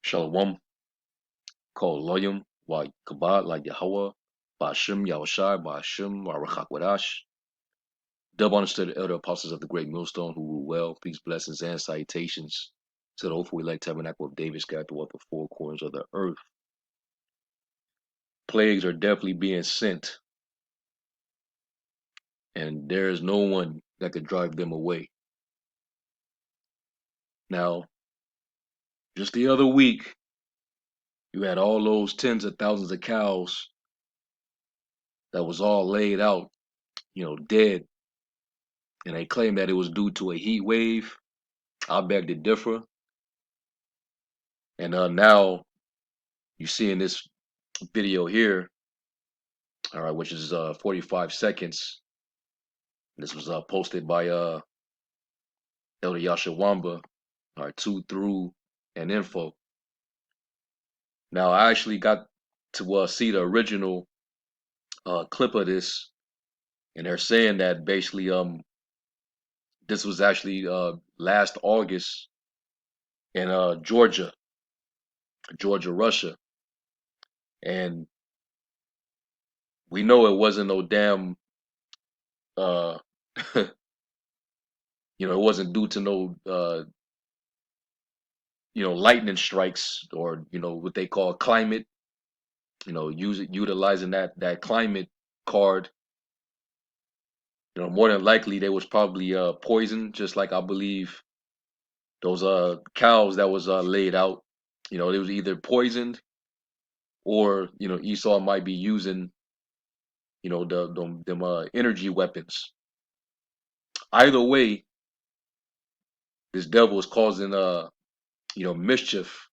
Shalom, called Loyum, wa Kabad, like Yahweh, Bashim, Yahushai, Bashim, Wadash. Double understood elder apostles of the great millstone who rule well, peace, blessings, and salutations to the hopeful elect tabernacle of David scattered throughout the four corners of the earth. Plagues are definitely being sent, and there is no one that could drive them away. Now, just the other week, you had all those tens of thousands of cows that was all laid out, dead, and they claimed that it was due to a heat wave. I beg to differ. And now you see in this video here, all right, which is 45 seconds. This was posted by Elder Yashawamba, all right, 2 through and info. Now I actually got to see the original clip of this, and they're saying that basically this was actually last August in Georgia, Russia, and we know it wasn't no damn uh it wasn't due to no lightning strikes or what they call climate, utilizing that climate card. More than likely they was probably poisoned, just like I believe those cows that was laid out. They was either poisoned or Esau might be using them energy weapons. Either way, this devil is causing mischief,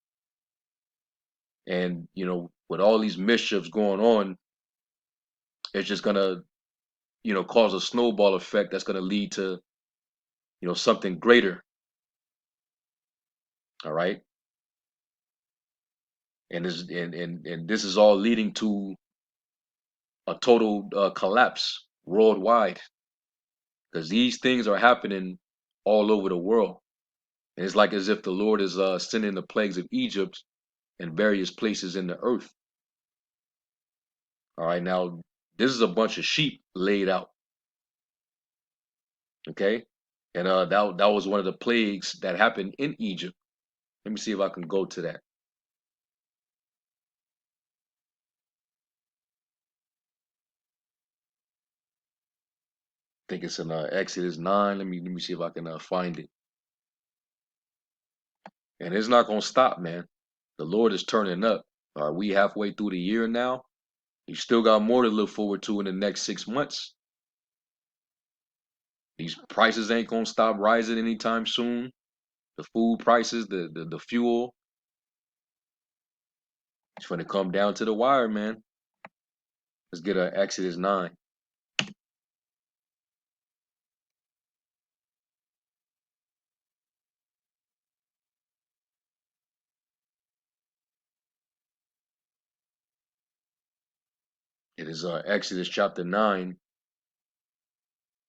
and with all these mischiefs going on, it's just gonna cause a snowball effect that's gonna lead to something greater. All right, and this is all leading to a total collapse worldwide, because these things are happening all over the world, and it's like as if the Lord is sending the plagues of Egypt in various places in the earth. All right, now this is a bunch of sheep laid out. Okay, and that was one of the plagues that happened in Egypt. Let me see if I can go to that. I think it's in Exodus 9. Let me see if I can find it. And it's not gonna stop, man. The Lord is turning up. Are we halfway through the year now? You still got more to look forward to in the next 6 months. These prices ain't gonna stop rising anytime soon. The food prices, the fuel, it's gonna come down to the wire, man. Let's get Exodus 9. It is Exodus chapter 9,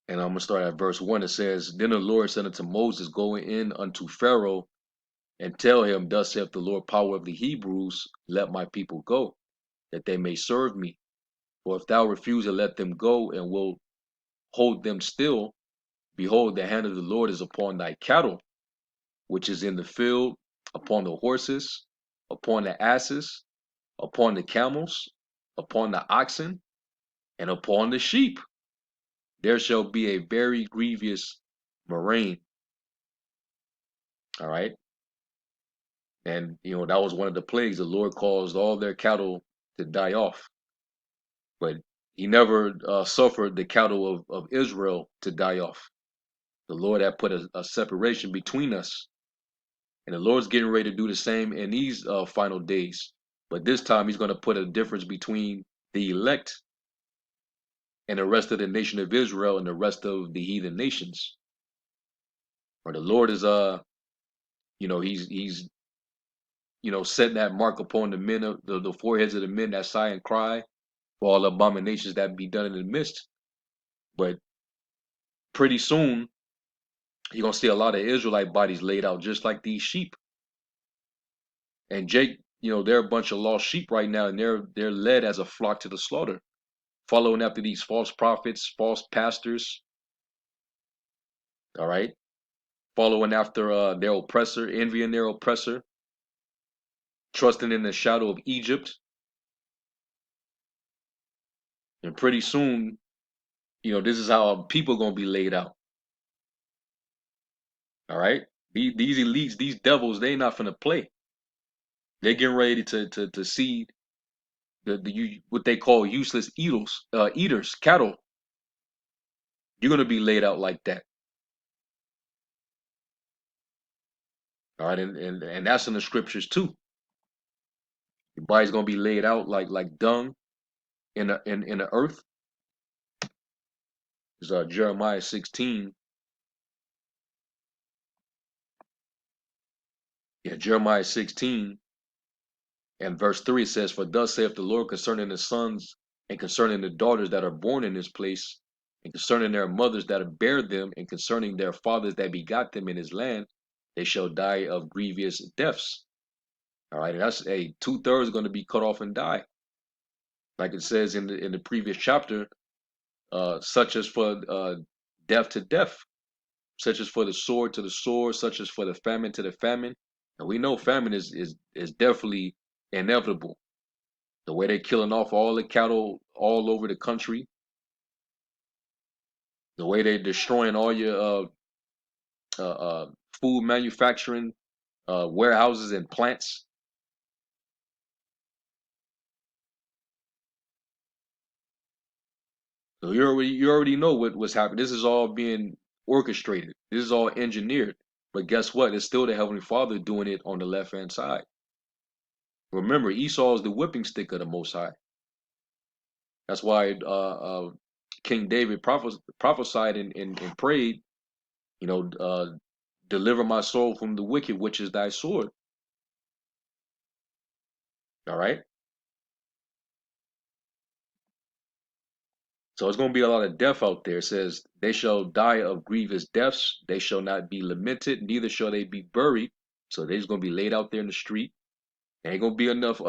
and I'm gonna start at verse 1. It says, Then the Lord said unto Moses, Go in unto Pharaoh and tell him, Thus saith the Lord power of the Hebrews, let my people go, that they may serve me. For if thou refuse to let them go and will hold them still, behold, the hand of the Lord is upon thy cattle, which is in the field, upon the horses, upon the asses, upon the camels, upon the oxen, and upon the sheep. There shall be a very grievous murrain. All right. And, that was one of the plagues. The Lord caused all their cattle to die off. But he never suffered the cattle of Israel to die off. The Lord had put a separation between us. And the Lord's getting ready to do the same in these final days. But this time he's going to put a difference between the elect and the rest of the nation of Israel and the rest of the heathen nations. Or the Lord is he's setting that mark upon the men of the foreheads of the men that sigh and cry for all abominations that be done in the midst. But pretty soon you're gonna see a lot of Israelite bodies laid out just like these sheep. And Jake, they're a bunch of lost sheep right now, and they're led as a flock to the slaughter, following after these false prophets, false pastors, all right, following after their oppressor, envying their oppressor, trusting in the shadow of Egypt. And pretty soon, this is how people gonna be laid out. All right. These elites, these devils, they not finna play. They're getting ready to see what they call useless eaters, cattle. You're gonna be laid out like that. All right, and that's in the scriptures too. Your body's gonna be laid out like dung in the earth. It's Jeremiah 16. Yeah, Jeremiah 16 and verse 3 says, "For thus saith the Lord concerning the sons and concerning the daughters that are born in this place, and concerning their mothers that bear them, and concerning their fathers that begot them in his land, they shall die of grievous deaths." All right, and that's a 2/3 going to be cut off and die, like it says in the previous chapter, such as for death to death, such as for the sword to the sword, such as for the famine to the famine. And we know famine is definitely inevitable. The way they're killing off all the cattle all over the country, the way they're destroying all your uh, uh, food manufacturing warehouses and plants. So you already know what's happening. This is all being orchestrated. This is all engineered. But guess what? It's still the Heavenly Father doing it on the left hand side. Remember, Esau is the whipping stick of the Most High. That's why King David prophesied and prayed, you know, uh, deliver my soul from the wicked, which is thy sword. All right. So it's going to be a lot of death out there. It says, they shall die of grievous deaths. They shall not be lamented, neither shall they be buried. So they're just going to be laid out there in the street. There ain't going to be enough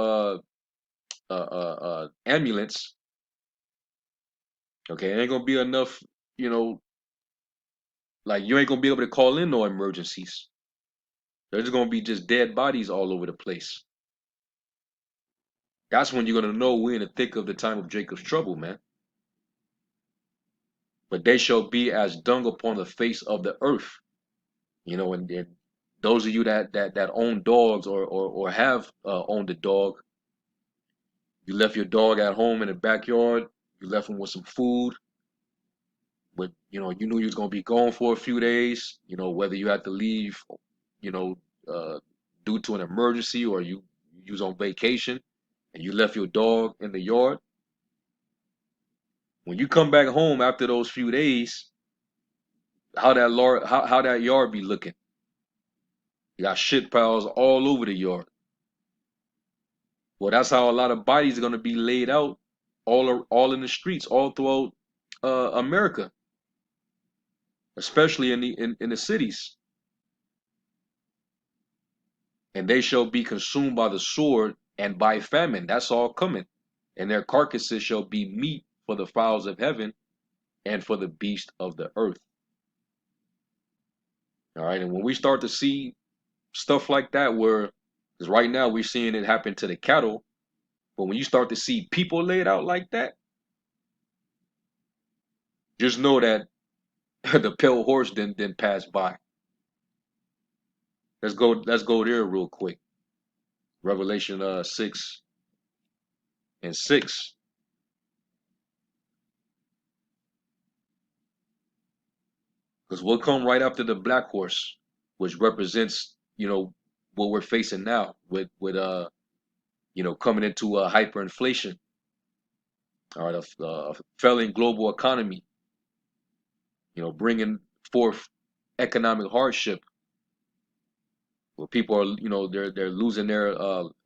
ambulance. Okay. There ain't going to be enough, you know, like you ain't going to be able to call in no emergencies. There's going to be just dead bodies all over the place. That's when you're going to know we're in the thick of the time of Jacob's trouble, man. But they shall be as dung upon the face of the earth. And those of you that own dogs or have owned a dog, you left your dog at home in the backyard, you left him with some food, but you knew you was gonna be gone for a few days, whether you had to leave, you know, uh, due to an emergency, or you was on vacation and you left your dog in the yard. When you come back home after those few days, how that yard be looking? You got shit piles all over the yard. Well, that's how a lot of bodies are going to be laid out all in the streets, all throughout America, especially in the cities. And they shall be consumed by the sword and by famine. That's all coming. And their carcasses shall be meat for the fowls of heaven and for the beast of the earth. All right. And when we start to see stuff like that, because right now we're seeing it happen to the cattle, but when you start to see people laid out like that, just know that the pale horse didn't pass by. Let's go there real quick. Revelation 6:6. Because we'll come right after the black horse, which represents, what we're facing now with coming into hyperinflation, all right, a failing global economy, bringing forth economic hardship, where people are, they're losing their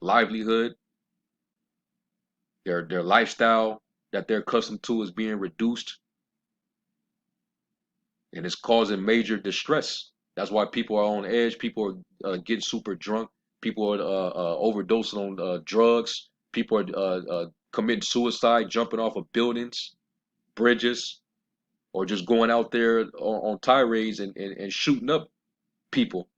livelihood, their lifestyle that they're accustomed to is being reduced, and it's causing major distress. That's why people are on edge. People are getting super drunk. People are overdosing on drugs. People are committing suicide, jumping off of buildings, bridges, or just going out there on tirades and shooting up people.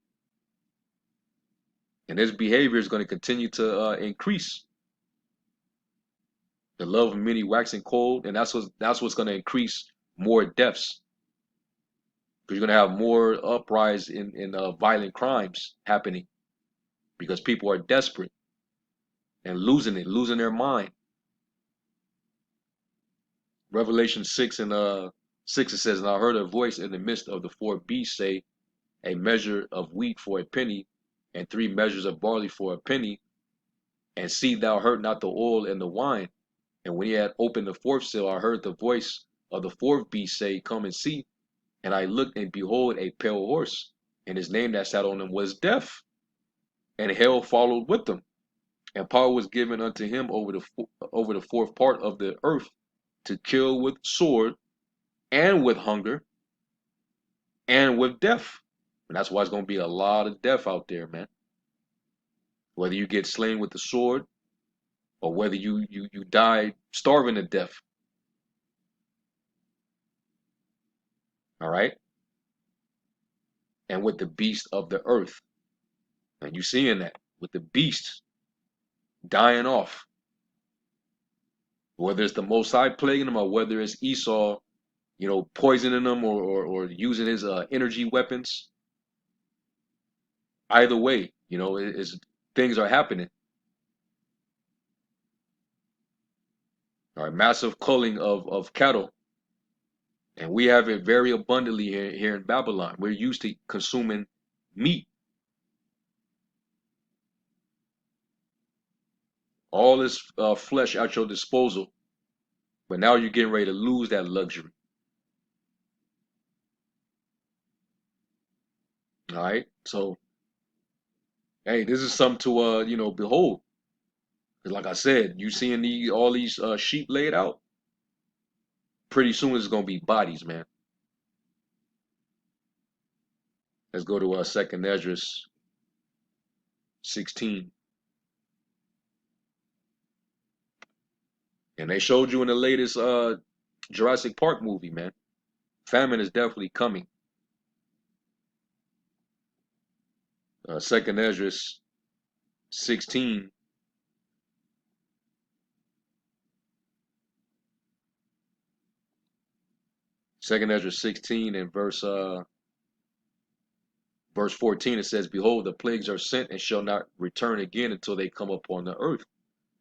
And this behavior is going to continue to increase. The love of many waxing cold, and that's what's going to increase more deaths, because you're going to have more uprise in violent crimes happening because people are desperate and losing their mind. Revelation 6 and 6, it says, "And I heard a voice in the midst of the four beasts say, a measure of wheat for a penny, and 3 measures of barley for a penny, and see thou hurt not the oil and the wine. And when he had opened the fourth seal, I heard the voice of the fourth beast say, Come and see. And I looked, and behold, a pale horse, and his name that sat on him was Death, and hell followed with them. And power was given unto him over the fourth part of the earth, to kill with sword, and with hunger, and with death." And that's why it's going to be a lot of death out there, man. Whether you get slain with the sword, or whether you die starving to death. All right? And with the beast of the earth. And you seeing that with the beasts dying off. Whether it's the Most High plaguing them, or whether it's Esau, poisoning them, or using his energy weapons. Either way, things are happening. All right, massive culling of cattle. And we have it very abundantly here in Babylon. We're used to consuming meat. All this flesh at your disposal. But now you're getting ready to lose that luxury. All right. So, hey, this is something to behold. 'Cause like I said, you seeing all these sheep laid out. Pretty soon it's gonna be bodies, man. Let's go to Second Esdras 16. And they showed you in the latest Jurassic Park movie, man. Famine is definitely coming. Second Esdras 16. Second Esdras 16 and verse 14, it says, "Behold, the plagues are sent and shall not return again until they come upon the earth.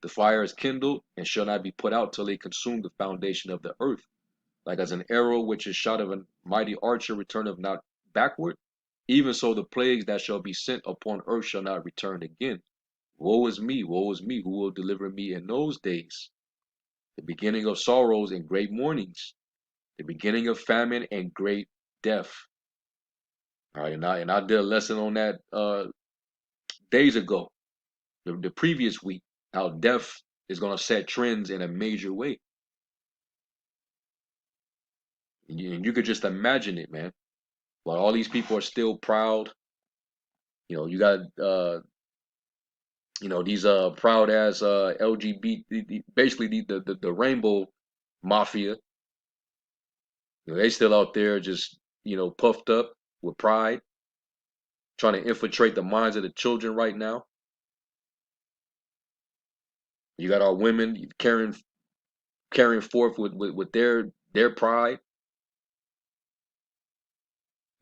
The fire is kindled and shall not be put out till they consume the foundation of the earth. Like as an arrow which is shot of a mighty archer returneth not backward, even so the plagues that shall be sent upon earth shall not return again. Woe is me, woe is me, who will deliver me in those days? The beginning of sorrows and great mournings, the beginning of famine and great death." All right, and I did a lesson on that days ago, the previous week, how death is going to set trends in a major way. And you could just imagine it, man. While all these people are still proud, you got these proud ass LGBT, basically the rainbow mafia. They still out there just puffed up with pride, trying to infiltrate the minds of the children right now. You got our women carrying forth with their pride.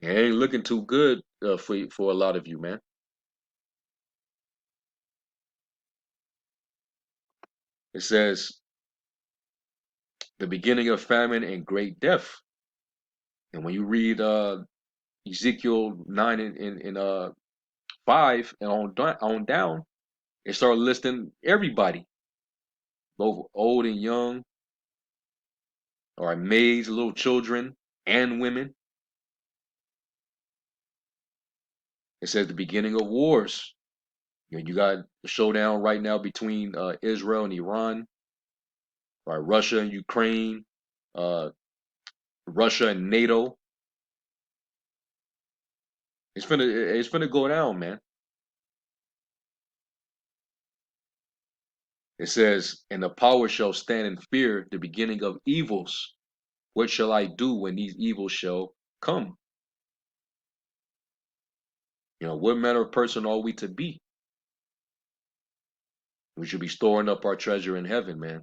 It ain't looking too good for a lot of you, man. It says the beginning of famine and great death. And when you read Ezekiel 9 and 5 and on down, it started listing everybody, both old and young, or maids, little children, and women. It says the beginning of wars. You got a showdown right now between Israel and Iran, right? Russia and Ukraine, uh, Russia and NATO. It's finna go down, man. It says, and the power shall stand in fear, the beginning of evils. What shall I do when these evils shall come? What manner of person are we to be? We should be storing up our treasure in heaven, man.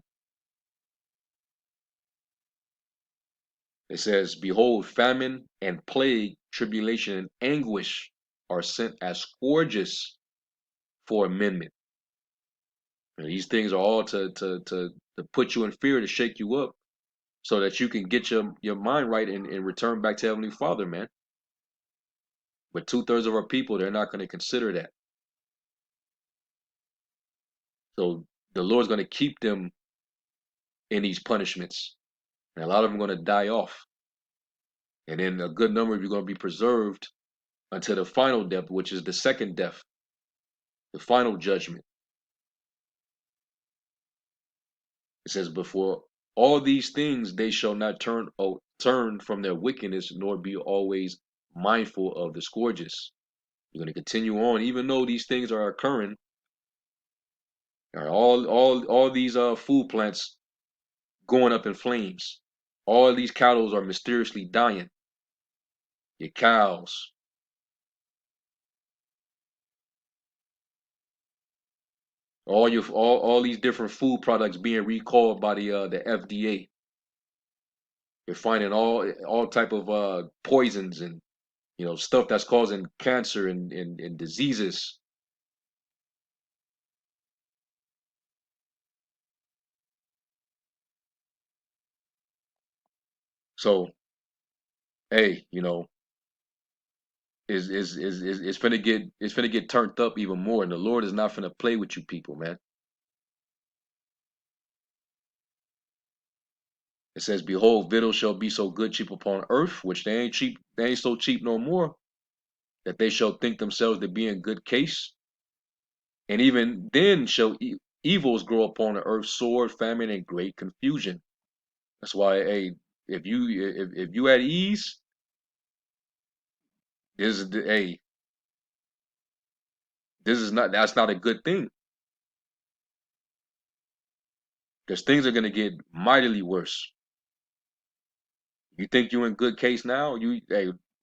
It says, behold, famine and plague, tribulation and anguish are sent as scourges for amendment. And these things are all to put you in fear, to shake you up, so that you can get your mind right and return back to Heavenly Father, man. But 2/3 of our people, they're not going to consider that. So the Lord's going to keep them in these punishments. And a lot of them are going to die off. And then a good number of you are going to be preserved until the final death, which is the second death, the final judgment. It says, before all these things they shall not turn from their wickedness, nor be always mindful of the scourges. You're going to continue on, even though these things are occurring. All these food plants going up in flames. All these cattle are mysteriously dying. Your cows. All these different food products being recalled by the FDA. They're finding all type of poisons and stuff that's causing cancer and diseases. So hey, it's finna get turned up even more, and the Lord is not finna play with you people, man. It says, behold, victuals shall be so good cheap upon earth, which they ain't cheap, they ain't so cheap no more, that they shall think themselves to be in good case. And even then shall evils grow upon the earth, sword, famine, and great confusion. That's why, hey, if you at ease, this is the hey, that's not a good thing. Because things are gonna get mightily worse. You think you're in good case now?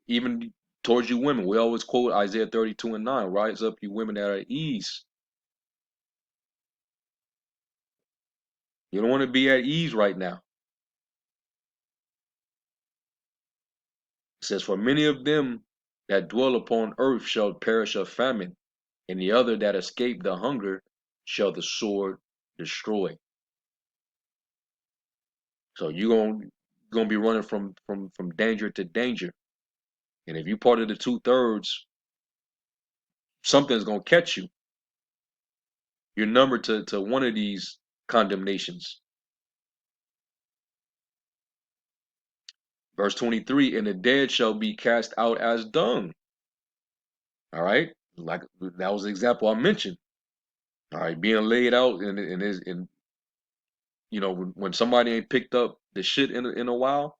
Even towards you women, we always quote Isaiah 32:9. Rise up, you women that are at ease. You don't want to be at ease right now. It says, for many of them that dwell upon earth shall perish of famine, and the other that escape the hunger shall the sword destroy. So you're gonna be running from danger to danger. And if you're part of the 2/3, something's gonna catch you. You're numbered to one of these condemnations. Verse 23, and the dead shall be cast out as dung. All right, like that was the example I mentioned. All right, being laid out in when somebody ain't picked up the shit in a while,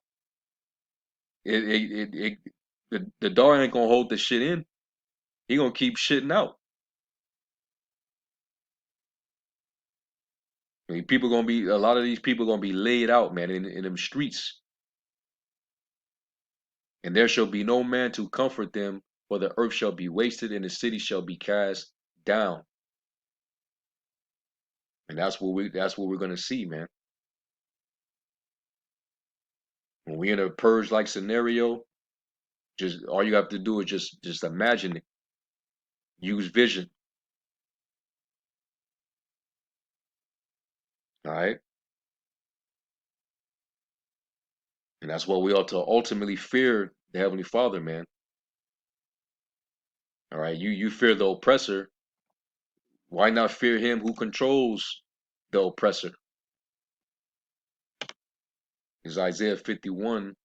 the dog ain't gonna hold the shit in. He gonna keep shitting out. I mean, a lot of these people gonna be laid out, man, in them streets, and there shall be no man to comfort them, for the earth shall be wasted, and the city shall be cast down. And that's what we're gonna see, man. When we in a purge like scenario, just all you have to do is just imagine it. Use vision. All right. And that's what we ought to ultimately fear the Heavenly Father, man. All right. You fear the oppressor. Why not fear him who controls the oppressor? Is Isaiah 51.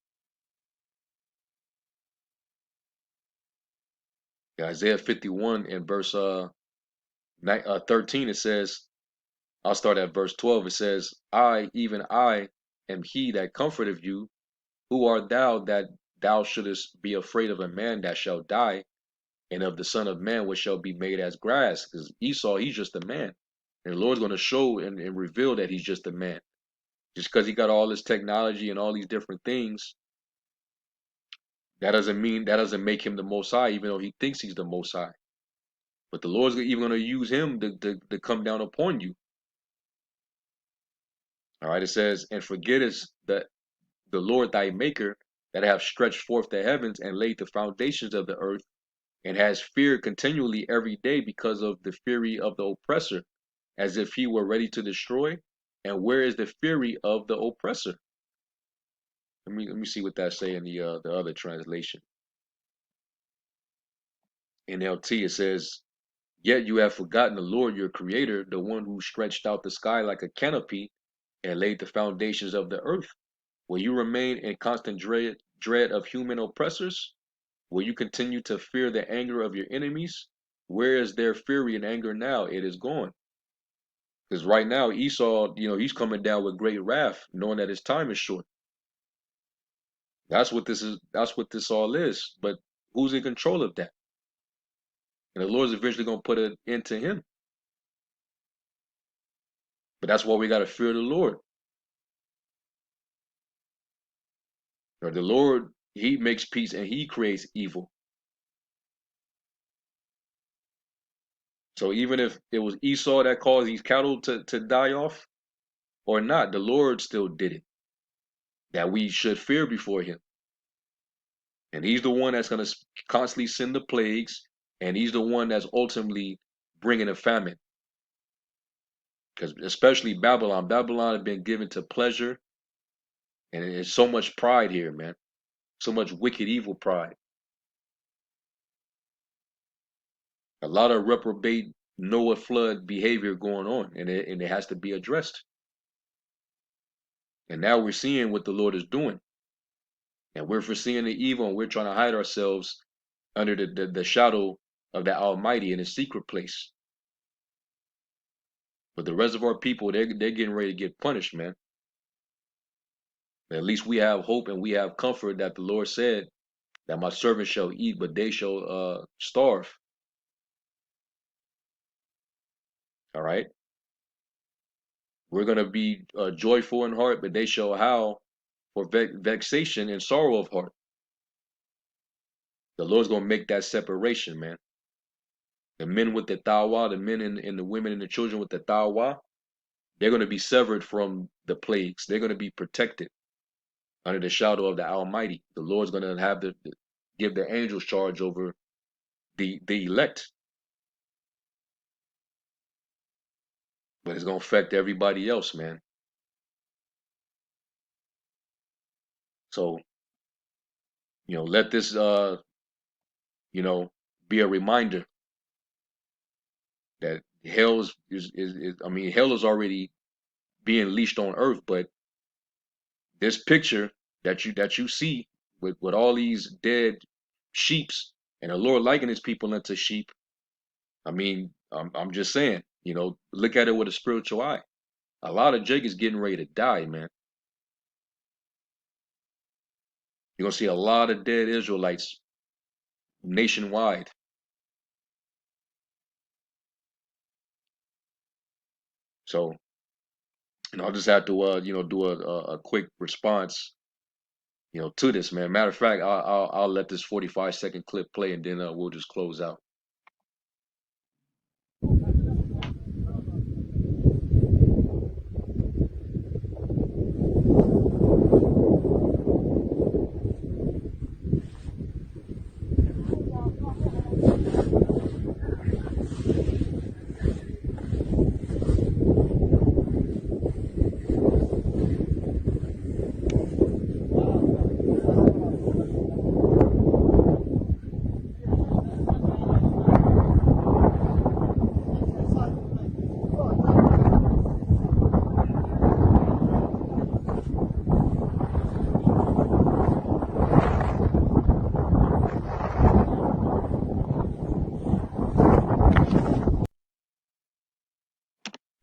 Isaiah 51 and verse 13, it says, I'll start at verse 12. It says, I, even I, am he that comforteth you. Who art thou that thou shouldest be afraid of a man that shall die, and of the Son of Man which shall be made as grass? Because Esau, he's just a man. And the Lord's going to show and reveal that he's just a man. Just because he got all this technology and all these different things, that doesn't make him the Most High, even though he thinks he's the Most High. But the Lord's even going to use him to come down upon you. All right, it says, and forgettest that the Lord thy maker, that have stretched forth the heavens and laid the foundations of the earth, and has feared continually every day because of the fury of the oppressor, as if he were ready to destroy. And where is the fury of the oppressor? Let me see what that say in the other translation. NLT, it says, yet you have forgotten the Lord your creator, the one who stretched out the sky like a canopy and laid the foundations of the earth. Will you remain in constant dread of human oppressors? Will you continue to fear the anger of your enemies? Where is their fury and anger now? It is gone. Because right now Esau, he's coming down with great wrath, knowing that his time is short. That's what this is. That's what this all is. But who's in control of that? And the Lord's eventually going to put an end to him. But that's why we got to fear the Lord. Or the Lord, he makes peace and he creates evil. So even if it was Esau that caused these cattle to die off or not, the Lord still did it. That we should fear before him. And he's the one that's going to constantly send the plagues. And he's the one that's ultimately bringing a famine. Because especially Babylon. Babylon has been given to pleasure. And there's so much pride here, man. So much wicked, evil pride. A lot of reprobate Noah flood behavior going on. And it has to be addressed. And now we're seeing what the Lord is doing. And we're foreseeing the evil, and we're trying to hide ourselves under the shadow of the Almighty in a secret place. But the rest of our people, they're getting ready to get punished, man. At least we have hope and we have comfort that the Lord said that my servants shall eat, but they shall starve. All right. We're going to be joyful in heart, but they shall howl for vexation and sorrow of heart. The Lord's going to make that separation, man. The men with the tawa, the men and the women and the children with the tawa, they're going to be severed from the plagues. They're going to be protected under the shadow of the Almighty. The Lord's going to have to give the angels charge over the elect. But it's going to affect everybody else, man. So, let this, be a reminder that hell hell is already being leashed on earth, but this picture that you see with all these dead sheeps and the Lord liking his people unto sheep. I'm just saying, look at it with a spiritual eye. A lot of Jake is getting ready to die, man. You're gonna see a lot of dead Israelites nationwide. So, I'll just have to, do a quick response, to this, man. Matter of fact, I'll let this 45-second clip play, and then we'll just close out.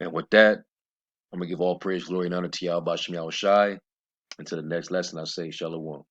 And with that, I'm gonna give all praise, glory, and honor to Yahweh Shem Shai. Until the next lesson, I say Shalom.